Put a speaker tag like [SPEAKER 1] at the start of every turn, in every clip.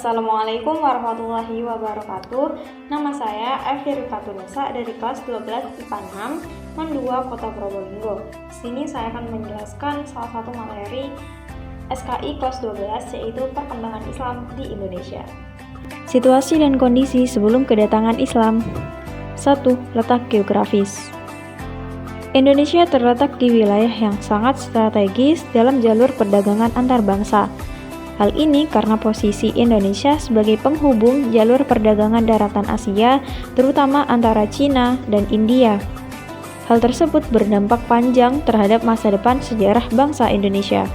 [SPEAKER 1] Assalamualaikum warahmatullahi wabarakatuh. Nama saya Evi Rifatunusa dari kelas 12 IPA 6 MAN 2 Kota Probolinggo. Di sini saya akan menjelaskan salah satu materi SKI kelas 12 yaitu perkembangan Islam di Indonesia.
[SPEAKER 2] Situasi dan kondisi sebelum kedatangan Islam. 1. Letak geografis. Indonesia terletak di wilayah yang sangat strategis dalam jalur perdagangan antar bangsa. Hal ini karena posisi Indonesia sebagai penghubung jalur perdagangan daratan Asia, terutama antara Cina dan India. Hal tersebut berdampak panjang terhadap masa depan sejarah bangsa Indonesia.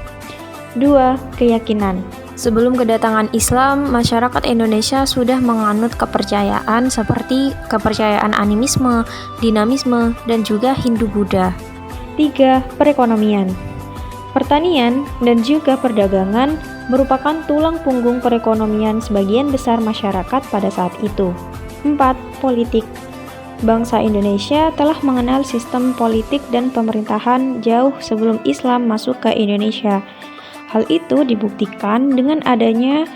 [SPEAKER 2] 2. Keyakinan. Sebelum kedatangan Islam, masyarakat Indonesia sudah menganut kepercayaan seperti kepercayaan animisme, dinamisme, dan juga Hindu-Buddha. 3. Perekonomian. Pertanian dan juga perdagangan merupakan tulang punggung perekonomian sebagian besar masyarakat pada saat itu. 4. Politik. Bangsa Indonesia telah mengenal sistem politik dan pemerintahan jauh sebelum Islam masuk ke Indonesia. Hal itu dibuktikan dengan adanya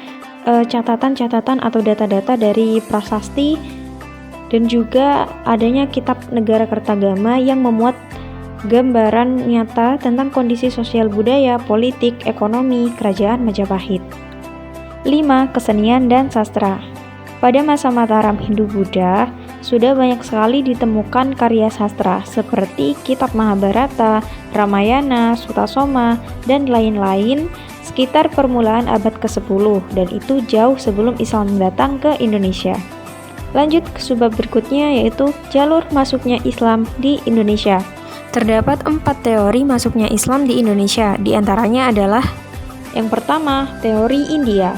[SPEAKER 2] catatan-catatan atau data-data dari prasasti dan juga adanya kitab Negara Kertagama yang memuat gambaran nyata tentang kondisi sosial budaya, politik, ekonomi kerajaan Majapahit. 5. Kesenian dan sastra. Pada masa Mataram Hindu-Buddha, sudah banyak sekali ditemukan karya sastra seperti kitab Mahabharata, Ramayana, Sutasoma, dan lain-lain sekitar permulaan abad ke-10 dan itu jauh sebelum Islam datang ke Indonesia. Lanjut ke subbab berikutnya yaitu jalur masuknya Islam di Indonesia. Terdapat 4 teori masuknya Islam di Indonesia, diantaranya adalah yang pertama, teori India.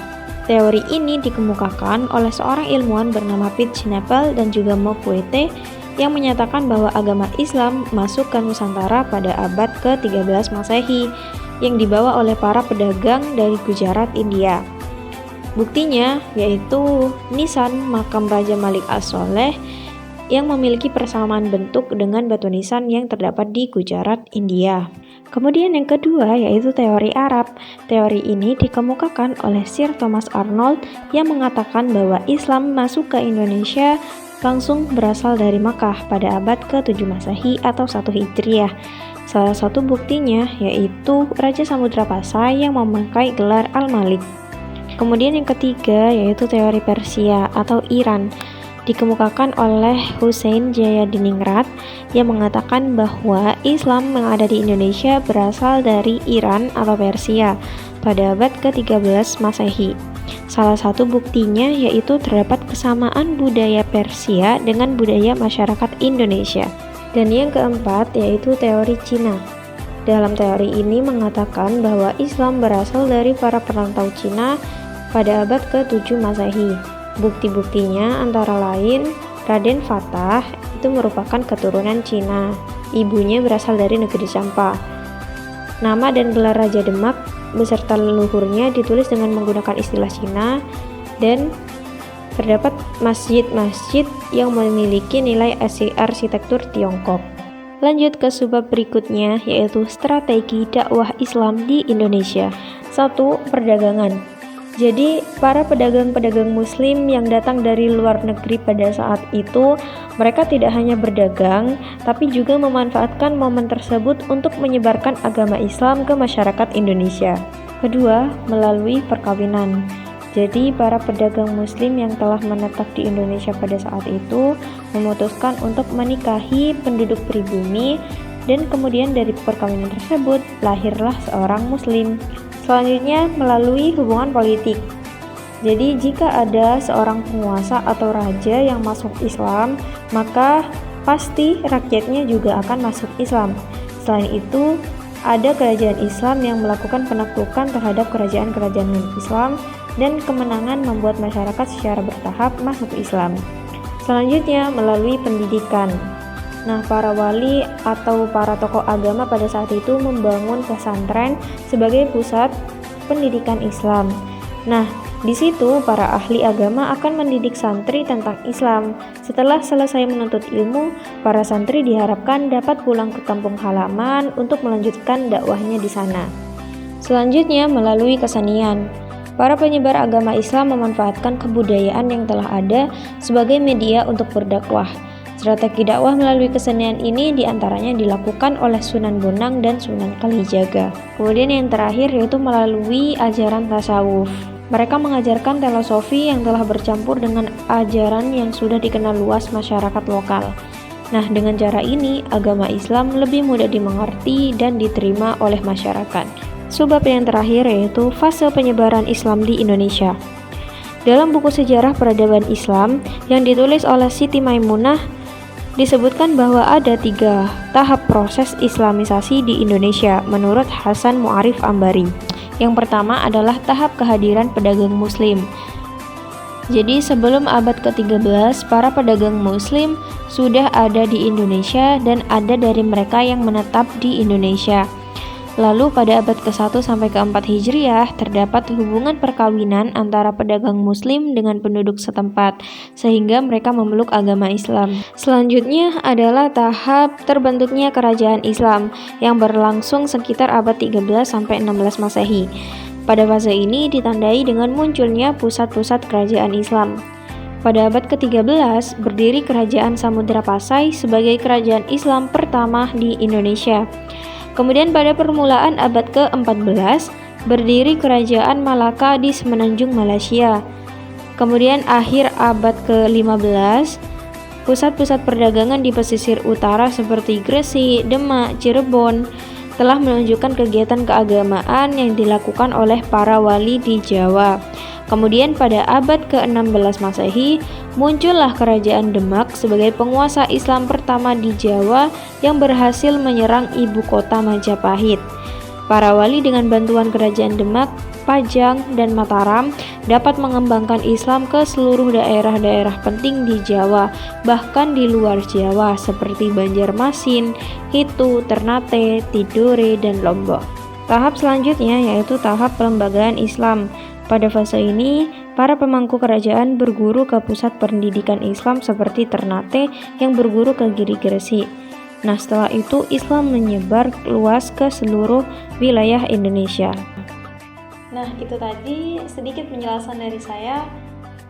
[SPEAKER 2] Teori ini dikemukakan oleh seorang ilmuwan bernama Piet Schnepel dan juga Mokwete yang menyatakan bahwa agama Islam masuk ke Nusantara pada abad ke-13 Masehi yang dibawa oleh para pedagang dari Gujarat, India. Buktinya yaitu nisan makam Raja Malik As-Soleh yang memiliki persamaan bentuk dengan batu nisan yang terdapat di Gujarat, India. Kemudian yang kedua yaitu teori Arab. Teori ini dikemukakan oleh Sir Thomas Arnold yang mengatakan bahwa Islam masuk ke Indonesia langsung berasal dari Makkah pada abad ke-7 Masehi atau 1 Hijriah. Salah satu buktinya yaitu Raja Samudra Pasai yang memakai gelar Al-Malik. Kemudian yang ketiga yaitu teori Persia atau Iran. Dikemukakan oleh Hussein Jayadiningrat yang mengatakan bahwa Islam yang ada di Indonesia berasal dari Iran atau Persia pada abad ke-13 Masehi. Salah satu buktinya yaitu terdapat kesamaan budaya Persia dengan budaya masyarakat Indonesia. Dan yang keempat yaitu teori Cina. Dalam teori ini mengatakan bahwa Islam berasal dari para perantau Cina pada abad ke-7 Masehi. Bukti-buktinya antara lain Raden Fatah itu merupakan keturunan Cina. Ibunya berasal dari negeri Champa. Nama dan gelar Raja Demak beserta leluhurnya ditulis dengan menggunakan istilah Cina dan terdapat masjid-masjid yang memiliki nilai arsitektur Tiongkok. Lanjut ke subbab berikutnya yaitu strategi dakwah Islam di Indonesia. 1. Perdagangan. Jadi, para pedagang-pedagang muslim yang datang dari luar negeri pada saat itu, mereka tidak hanya berdagang, tapi juga memanfaatkan momen tersebut untuk menyebarkan agama Islam ke masyarakat Indonesia. Kedua, melalui perkawinan. Jadi, para pedagang muslim yang telah menetap di Indonesia pada saat itu, memutuskan untuk menikahi penduduk pribumi, dan kemudian dari perkawinan tersebut, lahirlah seorang muslim. Selanjutnya melalui hubungan politik. Jadi jika ada seorang penguasa atau raja yang masuk Islam, maka pasti rakyatnya juga akan masuk Islam. Selain itu, ada kerajaan Islam yang melakukan penaklukan terhadap kerajaan-kerajaan Islam dan kemenangan membuat masyarakat secara bertahap masuk Islam. Selanjutnya melalui pendidikan. Nah, para wali atau para tokoh agama pada saat itu membangun pesantren sebagai pusat pendidikan Islam. Nah, di situ para ahli agama akan mendidik santri tentang Islam. Setelah selesai menuntut ilmu, para santri diharapkan dapat pulang ke kampung halaman untuk melanjutkan dakwahnya di sana. Selanjutnya melalui kesenian. Para penyebar agama Islam memanfaatkan kebudayaan yang telah ada sebagai media untuk berdakwah. Strategi dakwah melalui kesenian ini diantaranya dilakukan oleh Sunan Bonang dan Sunan Kalijaga. Kemudian yang terakhir yaitu melalui ajaran tasawuf. Mereka mengajarkan teosofi yang telah bercampur dengan ajaran yang sudah dikenal luas masyarakat lokal. Nah, dengan cara ini, agama Islam lebih mudah dimengerti dan diterima oleh masyarakat. Subbab yang terakhir yaitu fase penyebaran Islam di Indonesia. Dalam buku sejarah peradaban Islam yang ditulis oleh Siti Maimunah, disebutkan bahwa ada 3 tahap proses Islamisasi di Indonesia menurut Hasan Mu'arif Ambari. Yang pertama adalah tahap kehadiran pedagang muslim. Jadi sebelum abad ke-13, para pedagang muslim sudah ada di Indonesia dan ada dari mereka yang menetap di Indonesia. Lalu pada abad ke-1 sampai ke-4 Hijriah terdapat hubungan perkawinan antara pedagang muslim dengan penduduk setempat sehingga mereka memeluk agama Islam. Selanjutnya adalah tahap terbentuknya kerajaan Islam yang berlangsung sekitar abad 13 sampai 16 Masehi. Pada fase ini ditandai dengan munculnya pusat-pusat kerajaan Islam. Pada abad ke-13 berdiri kerajaan Samudra Pasai sebagai kerajaan Islam pertama di Indonesia. Kemudian pada permulaan abad ke-14 berdiri kerajaan Malaka di semenanjung Malaysia. Kemudian akhir abad ke-15 pusat-pusat perdagangan di pesisir utara seperti Gresik, Demak, Cirebon telah menunjukkan kegiatan keagamaan yang dilakukan oleh para wali di Jawa. Kemudian pada abad ke-16 Masehi, muncullah kerajaan Demak sebagai penguasa Islam pertama di Jawa yang berhasil menyerang ibu kota Majapahit. Para wali dengan bantuan kerajaan Demak, Pajang, dan Mataram dapat mengembangkan Islam ke seluruh daerah-daerah penting di Jawa, bahkan di luar Jawa seperti Banjarmasin, Hitu, Ternate, Tidore, dan Lombok. Tahap selanjutnya yaitu tahap pelembagaan Islam. Pada fase ini, para pemangku kerajaan berguru ke pusat pendidikan Islam seperti Ternate yang berguru ke Giri Gresik. Nah, setelah itu Islam menyebar luas ke seluruh wilayah Indonesia.
[SPEAKER 1] Nah, itu tadi sedikit penjelasan dari saya.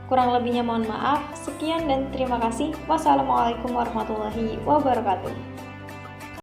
[SPEAKER 1] Kurang lebihnya mohon maaf. Sekian dan terima kasih. Wassalamualaikum warahmatullahi wabarakatuh.